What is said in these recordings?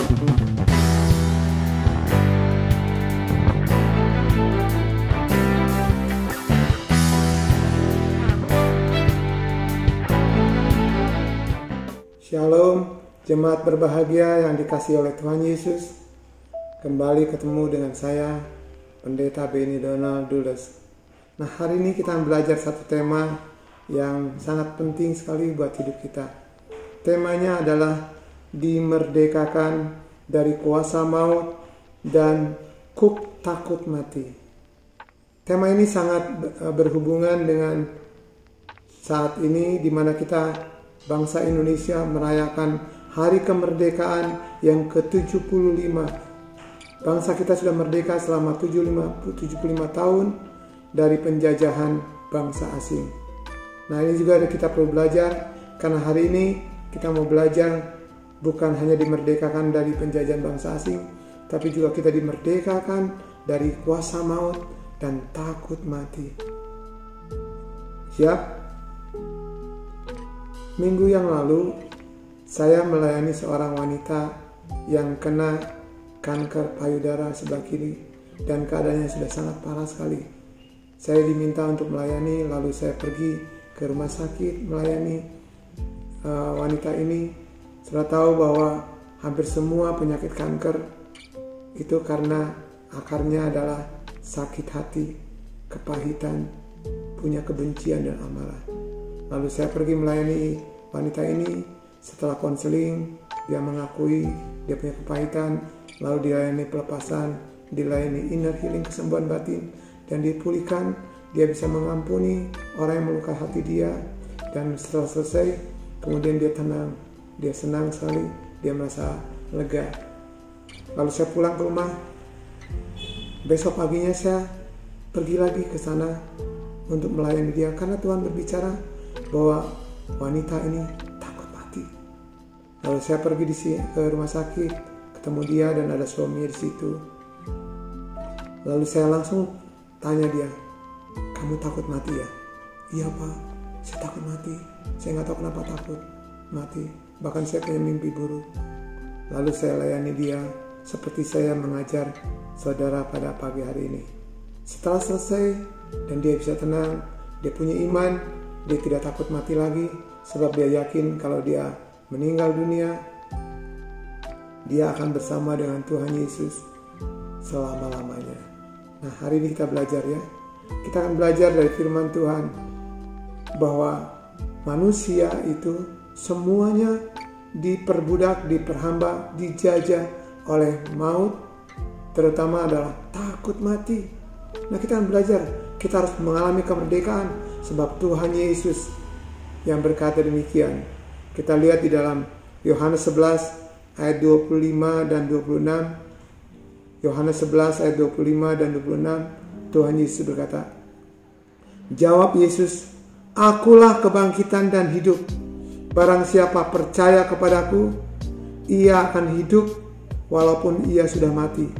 Shalom, jemaat berbahagia yang dikasihi oleh Tuhan Yesus. Kembali ketemu dengan saya, Pendeta Benny Donald Dulles. Nah, hari ini kita belajar satu tema yang sangat penting sekali buat hidup kita. Temanya adalah dimerdekakan dari kuasa maut dan takut mati. Tema ini sangat berhubungan dengan saat ini di mana kita bangsa Indonesia merayakan hari kemerdekaan yang ke-75. Bangsa kita sudah merdeka selama 75 tahun dari penjajahan bangsa asing. Nah, ini juga kita perlu belajar, karena hari ini kita mau belajar bukan hanya dimerdekakan dari penjajahan bangsa asing, tapi juga kita dimerdekakan dari kuasa maut dan takut mati. Siap? Minggu yang lalu, saya melayani seorang wanita yang kena kanker payudara sebelah kiri dan keadaannya sudah sangat parah sekali. Saya diminta untuk melayani, lalu saya pergi ke rumah sakit melayani wanita ini. Sudah tahu bahwa hampir semua penyakit kanker itu karena akarnya adalah sakit hati, kepahitan, punya kebencian dan amarah. Lalu saya pergi melayani wanita ini. Setelah konseling, dia mengakui dia punya kepahitan. Lalu dilayani pelepasan, dilayani inner healing, kesembuhan batin, dan dipulihkan. Dia bisa mengampuni orang yang melukai hati dia. Dan setelah selesai, kemudian dia tenang. Dia senang sekali, dia merasa lega. Lalu saya pulang ke rumah. Besok paginya saya pergi lagi ke sana untuk melayani dia, karena Tuhan berbicara bahwa wanita ini takut mati. Lalu saya pergi ke rumah sakit, ketemu dia dan ada suaminya di situ. Lalu saya langsung tanya dia, "Kamu takut mati ya?" "Iya Pak, saya takut mati. Saya nggak tahu kenapa takut mati. Bahkan saya punya mimpi buruk." Lalu saya layani dia seperti saya mengajar saudara pada pagi hari ini. Setelah selesai dan dia bisa tenang, dia punya iman, dia tidak takut mati lagi, sebab dia yakin kalau dia meninggal dunia, dia akan bersama dengan Tuhan Yesus selama-lamanya. Nah, hari ini kita belajar ya. Kita akan belajar dari firman Tuhan bahwa manusia itu semuanya diperbudak, diperhamba, dijajah oleh maut, terutama adalah takut mati. Nah, kita akan belajar, kita harus mengalami kemerdekaan, sebab Tuhan Yesus yang berkata demikian. Kita lihat di dalam Yohanes 11 ayat 25 dan 26. Yohanes 11 ayat 25 dan 26, Tuhan Yesus berkata, "Jawab Yesus, Akulah kebangkitan dan hidup. Barang siapa percaya kepadaku, ia akan hidup walaupun ia sudah mati.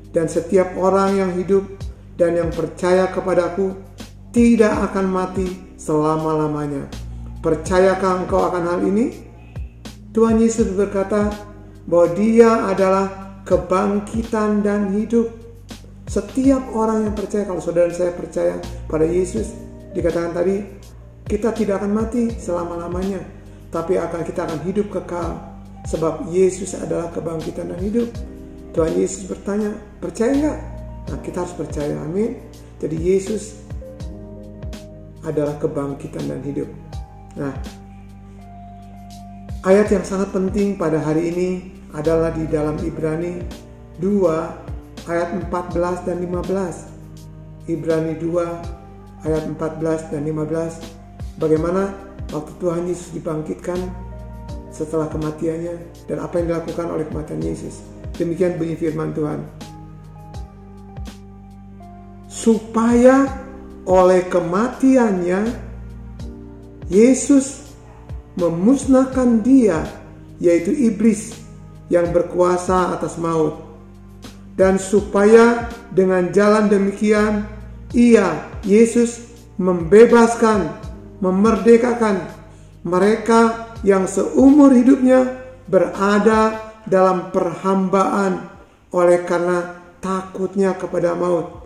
Dan setiap orang yang hidup dan yang percaya kepadaku tidak akan mati selama-lamanya." Percayakah engkau akan hal ini? Tuhan Yesus berkata bahwa dia adalah kebangkitan dan hidup. Setiap orang yang percaya, kalau saudara dan saya percaya pada Yesus, dikatakan tadi, kita tidak akan mati selama-lamanya, tapi kita akan hidup kekal. Sebab Yesus adalah kebangkitan dan hidup. Tuhan Yesus bertanya, percaya enggak? Nah, kita harus percaya, amin. Jadi Yesus adalah kebangkitan dan hidup. Nah, ayat yang sangat penting pada hari ini adalah di dalam Ibrani 2 ayat 14 dan 15. Ibrani 2 ayat 14 dan 15. Bagaimana waktu Tuhan Yesus dibangkitkan setelah kematiannya dan apa yang dilakukan oleh kematian Yesus. Demikian bunyi firman Tuhan. Supaya oleh kematiannya Yesus memusnahkan dia, yaitu iblis yang berkuasa atas maut. Dan supaya dengan jalan demikian Yesus membebaskan, memerdekakan mereka yang seumur hidupnya berada dalam perhambaan oleh karena takutnya kepada maut.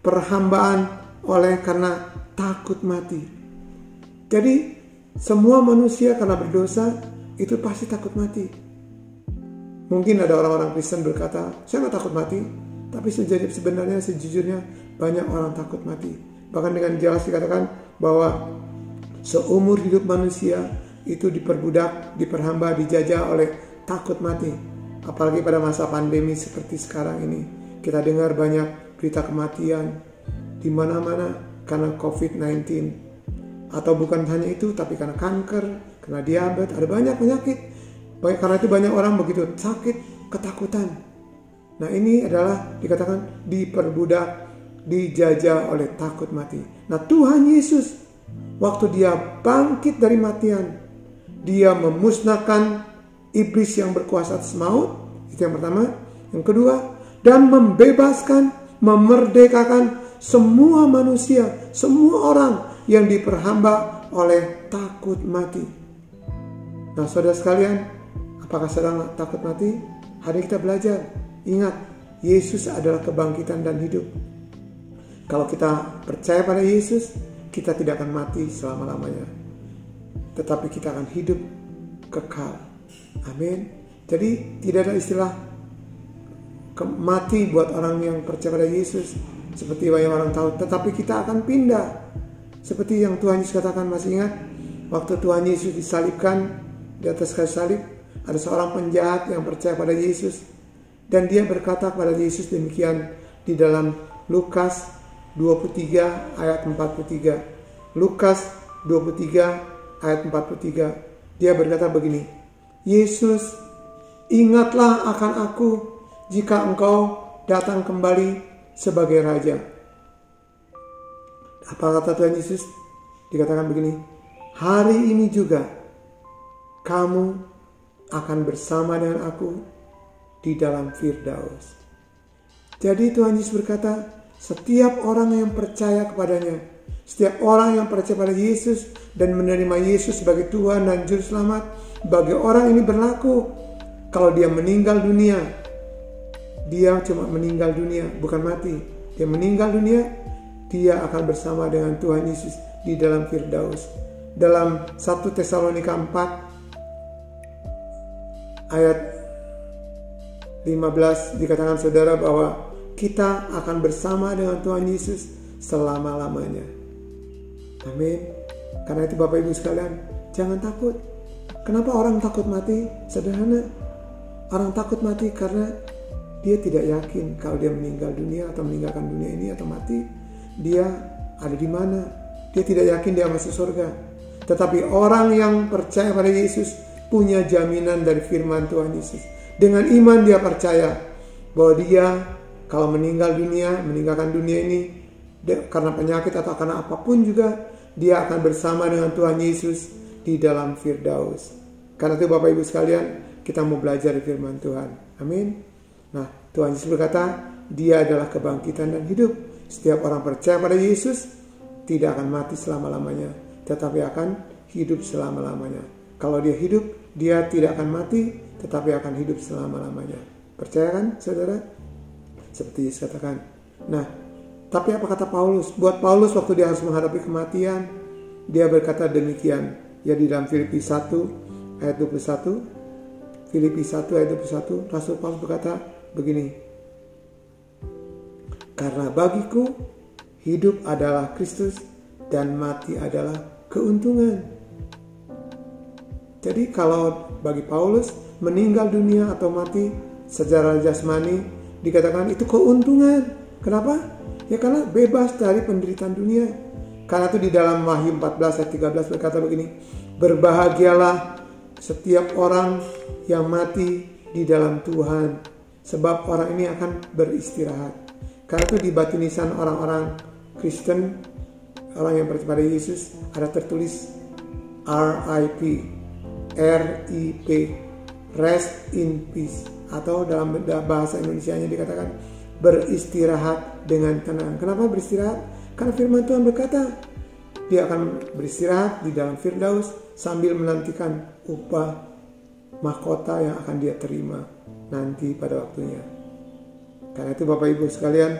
Perhambaan oleh karena takut mati. Jadi semua manusia karena berdosa itu pasti takut mati. Mungkin ada orang-orang Kristen berkata, saya gak takut mati. Tapi sejujurnya banyak orang takut mati. Bahkan dengan jelas dikatakan bahwa seumur hidup manusia itu diperbudak, diperhamba, dijajah oleh takut mati. Apalagi pada masa pandemi seperti sekarang ini. Kita dengar banyak berita kematian di mana-mana karena COVID-19. Atau bukan hanya itu, tapi karena kanker, karena diabetes, ada banyak penyakit. Karena itu banyak orang begitu sakit, ketakutan. Nah ini adalah dikatakan diperbudak, dijajah oleh takut mati. Nah Tuhan Yesus, waktu dia bangkit dari matian, dia memusnahkan iblis yang berkuasa atas maut. Itu yang pertama. Yang kedua, dan membebaskan, memerdekakan semua manusia, semua orang yang diperhamba oleh takut mati. Nah saudara sekalian, apakah saudara takut mati? Hari ini kita belajar. Ingat, Yesus adalah kebangkitan dan hidup. Kalau kita percaya pada Yesus, kita tidak akan mati selama-lamanya. Tetapi kita akan hidup kekal. Amin. Jadi tidak ada istilah mati buat orang yang percaya pada Yesus. Seperti banyak orang tahu. Tetapi kita akan pindah. Seperti yang Tuhan Yesus katakan, masih ingat? Waktu Tuhan Yesus disalibkan di atas kayu salib, ada seorang penjahat yang percaya pada Yesus. Dan dia berkata kepada Yesus demikian di dalam Lukas 23 ayat 43. Lukas 23 ayat 43. Dia berkata begini, Yesus, ingatlah akan aku jika engkau datang kembali sebagai raja. Apa kata Tuhan Yesus? Dikatakan begini, hari ini juga kamu akan bersama dengan aku di dalam Firdaus. Jadi Tuhan Yesus berkata, setiap orang yang percaya kepadanya, setiap orang yang percaya pada Yesus dan menerima Yesus sebagai Tuhan dan Juru Selamat, bagi orang ini berlaku. Kalau dia meninggal dunia, dia cuma meninggal dunia, bukan mati. Dia meninggal dunia, dia akan bersama dengan Tuhan Yesus di dalam Firdaus. Dalam 1 Tesalonika 4 ayat 15 dikatakan saudara bahwa kita akan bersama dengan Tuhan Yesus selama-lamanya. Amin. Karena itu Bapak Ibu sekalian, jangan takut. Kenapa orang takut mati? Sederhana. Orang takut mati karena dia tidak yakin kalau dia meninggal dunia atau meninggalkan dunia ini atau mati, dia ada di mana. Dia tidak yakin dia masuk surga. Tetapi orang yang percaya pada Yesus punya jaminan dari firman Tuhan Yesus. Dengan iman dia percaya bahwa dia kalau meninggal dunia, meninggalkan dunia ini karena penyakit atau karena apapun juga, dia akan bersama dengan Tuhan Yesus di dalam Firdaus. Karena itu Bapak Ibu sekalian, kita mau belajar di firman Tuhan. Amin. Nah, Tuhan Yesus berkata, dia adalah kebangkitan dan hidup. Setiap orang percaya pada Yesus tidak akan mati selama-lamanya, tetapi akan hidup selama-lamanya. Kalau dia hidup, dia tidak akan mati, tetapi akan hidup selama-lamanya. Percaya kan, saudara? Seperti Yesus katakan. Nah, tapi apa kata Paulus? Buat Paulus waktu dia harus menghadapi kematian, dia berkata demikian. Ya di dalam Filipi 1 ayat 21. Filipi 1 ayat 21, Rasul Paulus berkata begini. Karena bagiku hidup adalah Kristus dan mati adalah keuntungan. Jadi kalau bagi Paulus meninggal dunia atau mati secara jasmani dikatakan itu keuntungan. Kenapa? Ya karena bebas dari penderitaan dunia. Karena itu di dalam Wahyu 14 ayat 13 berkata begini, berbahagialah setiap orang yang mati di dalam Tuhan, sebab orang ini akan beristirahat. Karena itu di batu nisan orang-orang Kristen, orang yang percaya pada Yesus, ada tertulis RIP, RIP, rest in peace, atau dalam bahasa Indonesianya dikatakan beristirahat dengan tenang. Kenapa beristirahat? Karena firman Tuhan berkata dia akan beristirahat di dalam Firdaus sambil menantikan upah mahkota yang akan dia terima nanti pada waktunya. Karena itu Bapak Ibu sekalian,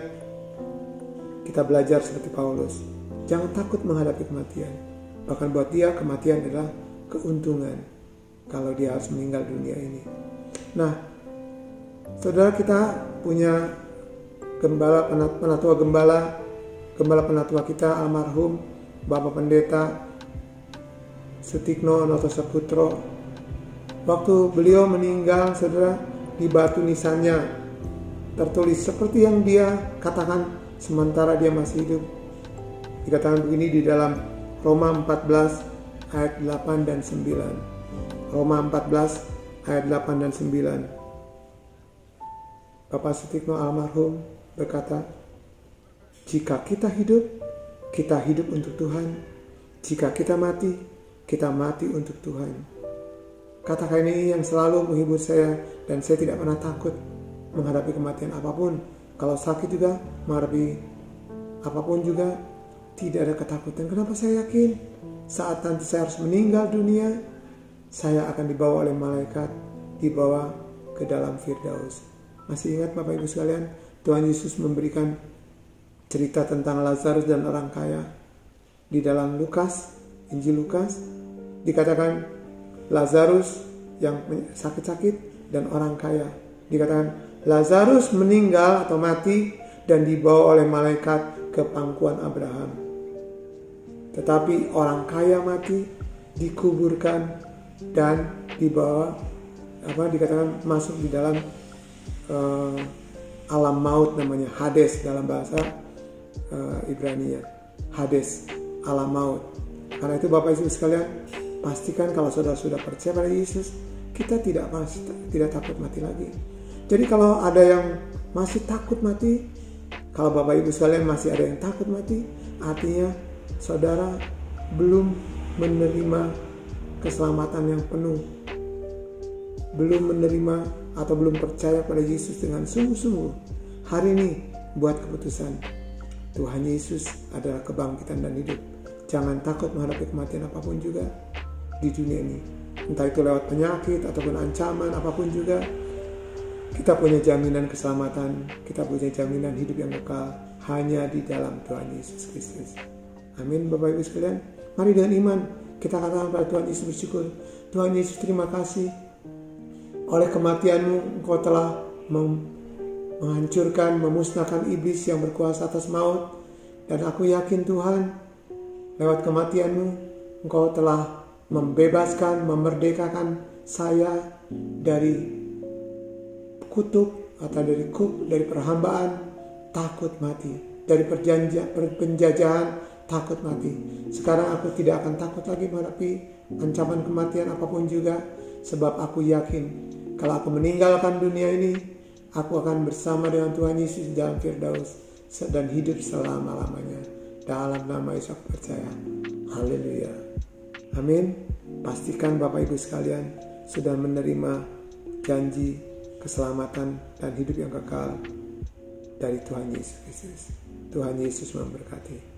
kita belajar seperti Paulus. Jangan takut menghadapi kematian. Bahkan buat dia kematian adalah keuntungan kalau dia harus meninggal dunia ini. Nah, saudara, kita punya penatua penatua kita almarhum Bapak Pendeta Sutikno Noto Saputro. Waktu beliau meninggal, saudara, di batu nisannya tertulis seperti yang dia katakan sementara dia masih hidup. Dikatakan begini di dalam Roma 14 ayat 8 dan 9. Roma 14 ayat 8 dan 9. Bapak Sutikno almarhum berkata, jika kita hidup untuk Tuhan. Jika kita mati untuk Tuhan. Kata-kata ini yang selalu menghibur saya, dan saya tidak pernah takut menghadapi kematian apapun. Kalau sakit juga, menghadapi apapun juga, tidak ada ketakutan. Kenapa saya yakin saat nanti saya harus meninggal dunia, saya akan dibawa oleh malaikat, dibawa ke dalam Firdaus. Masih ingat Bapak Ibu sekalian, Tuhan Yesus memberikan cerita tentang Lazarus dan orang kaya. Di dalam Lukas, Injil Lukas, dikatakan Lazarus yang sakit-sakit dan orang kaya. Dikatakan Lazarus meninggal atau mati dan dibawa oleh malaikat ke pangkuan Abraham. Tetapi orang kaya mati, dikuburkan dan dibawa, dikatakan masuk di dalam alam maut, namanya Hades dalam bahasa Ibrani, Hades, alam maut. Karena itu Bapak Ibu sekalian, pastikan kalau saudara sudah percaya pada Yesus, kita tidak takut mati lagi. Jadi kalau ada yang masih takut mati, kalau Bapak Ibu sekalian masih ada yang takut mati, artinya saudara belum menerima keselamatan yang penuh, belum menerima atau belum percaya pada Yesus dengan sungguh-sungguh. Hari ini buat keputusan, Tuhan Yesus adalah kebangkitan dan hidup. Jangan takut menghadapi kematian apapun juga di dunia ini. Entah itu lewat penyakit ataupun ancaman apapun juga. Kita punya jaminan keselamatan. Kita punya jaminan hidup yang kekal hanya di dalam Tuhan Yesus Kristus. Amin Bapak Ibu sekalian. Mari dengan iman kita katakan pada Tuhan Yesus bersyukur. Tuhan Yesus, terima kasih. Oleh kematian-Mu Engkau telah menghancurkan, memusnahkan iblis yang berkuasa atas maut. Dan aku yakin Tuhan, lewat kematian-Mu Engkau telah membebaskan, memerdekakan saya dari kutuk atau dari perhambaan takut mati, dari penjajahan takut mati. Sekarang aku tidak akan takut lagi menghadapi ancaman kematian apapun juga, sebab aku yakin kalau aku meninggalkan dunia ini, aku akan bersama dengan Tuhan Yesus di dalam Firdaus dan hidup selama-lamanya. Dalam nama Yesus aku percaya. Haleluya. Amin. Pastikan Bapak Ibu sekalian sudah menerima janji keselamatan dan hidup yang kekal dari Tuhan Yesus Kristus. Tuhan Yesus memberkati.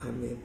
Amin.